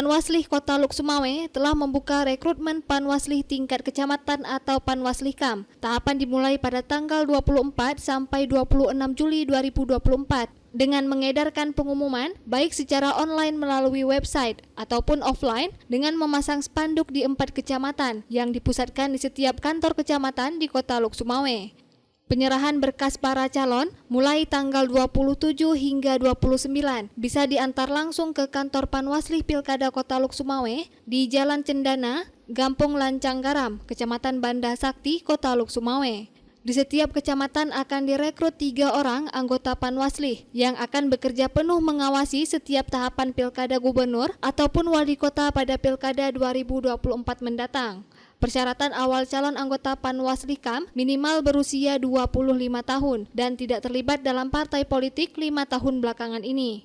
Panwaslih Kota Luk Sumawe telah membuka rekrutmen Panwaslih tingkat kecamatan atau Panwaslihkam. Tahapan dimulai pada tanggal 24 sampai 26 Juli 2024 dengan mengedarkan pengumuman baik secara online melalui website ataupun offline dengan memasang spanduk di 4 kecamatan yang dipusatkan di setiap kantor kecamatan di Kota Luk Sumawe. Penyerahan berkas para calon mulai tanggal 27 hingga 29 bisa diantar langsung ke kantor Panwaslih Pilkada Kota Luk Sumawe di Jalan Cendana, Gampung Lancang Garam, Kecamatan Banda Sakti, Kota Luk Sumawe. Di setiap kecamatan akan direkrut 3 orang anggota Panwaslih yang akan bekerja penuh mengawasi setiap tahapan Pilkada Gubernur ataupun Wali Kota pada Pilkada 2024 mendatang. Persyaratan awal calon anggota Panwaslihkam minimal berusia 25 tahun dan tidak terlibat dalam partai politik 5 tahun belakangan ini.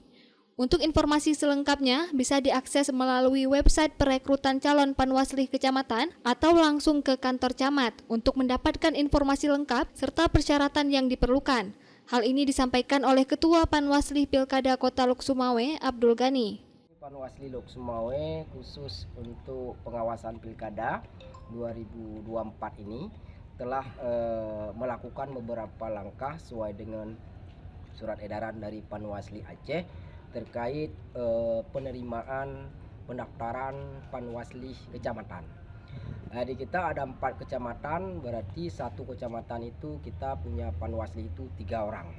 Untuk informasi selengkapnya bisa diakses melalui website perekrutan calon Panwaslih Kecamatan atau langsung ke kantor camat untuk mendapatkan informasi lengkap serta persyaratan yang diperlukan. Hal ini disampaikan oleh Ketua Panwaslih Pilkada Kota Luk Sumawe, Abdul Ghani. Panwaslih Luk Sumawe khusus untuk pengawasan Pilkada 2024 ini telah melakukan beberapa langkah sesuai dengan surat edaran dari Panwaslih Aceh terkait penerimaan pendaftaran Panwaslih Kecamatan. Di kita ada 4 kecamatan, berarti satu kecamatan itu kita punya Panwaslih itu 3 orang.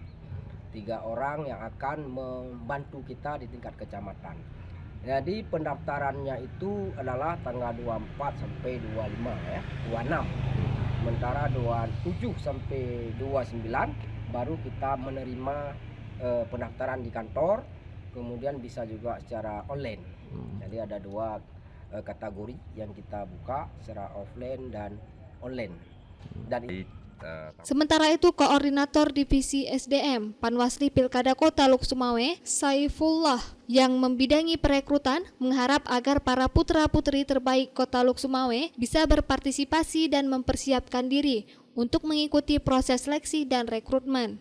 3 orang yang akan membantu kita di tingkat kecamatan. Jadi pendaftarannya itu adalah tanggal 24 sampai 25 ya, 26. Sementara 27 sampai 29 baru kita menerima pendaftaran di kantor, kemudian bisa juga secara online. Jadi ada 2 kategori yang kita buka secara offline dan online. Dan sementara itu, Koordinator Divisi SDM Panwaslih Pilkada Kota Luk Sumawe, Saifullah, yang membidangi perekrutan, mengharap agar para putra-putri terbaik Kota Luk Sumawe bisa berpartisipasi dan mempersiapkan diri untuk mengikuti proses seleksi dan rekrutmen.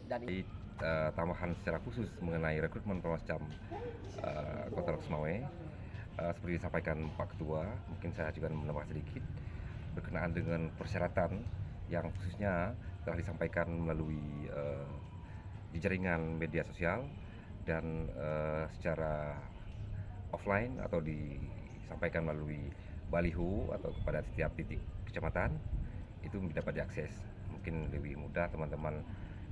Tambahan secara khusus mengenai rekrutmen Panwascam Kota Luk Sumawe, seperti disampaikan Pak Ketua, mungkin saya juga menambah sedikit berkenaan dengan persyaratan yang khususnya telah disampaikan melalui di jaringan media sosial dan secara offline atau disampaikan melalui baliho atau kepada setiap titik kecamatan itu dapat diakses. Mungkin lebih mudah teman-teman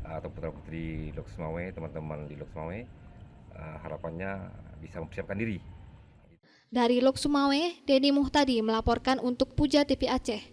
atau putra-putri Luk Sumawe, teman-teman di Luk Sumawe harapannya bisa mempersiapkan diri. Dari Luk Sumawe, Denny Muhtadi melaporkan untuk Puja TV Aceh.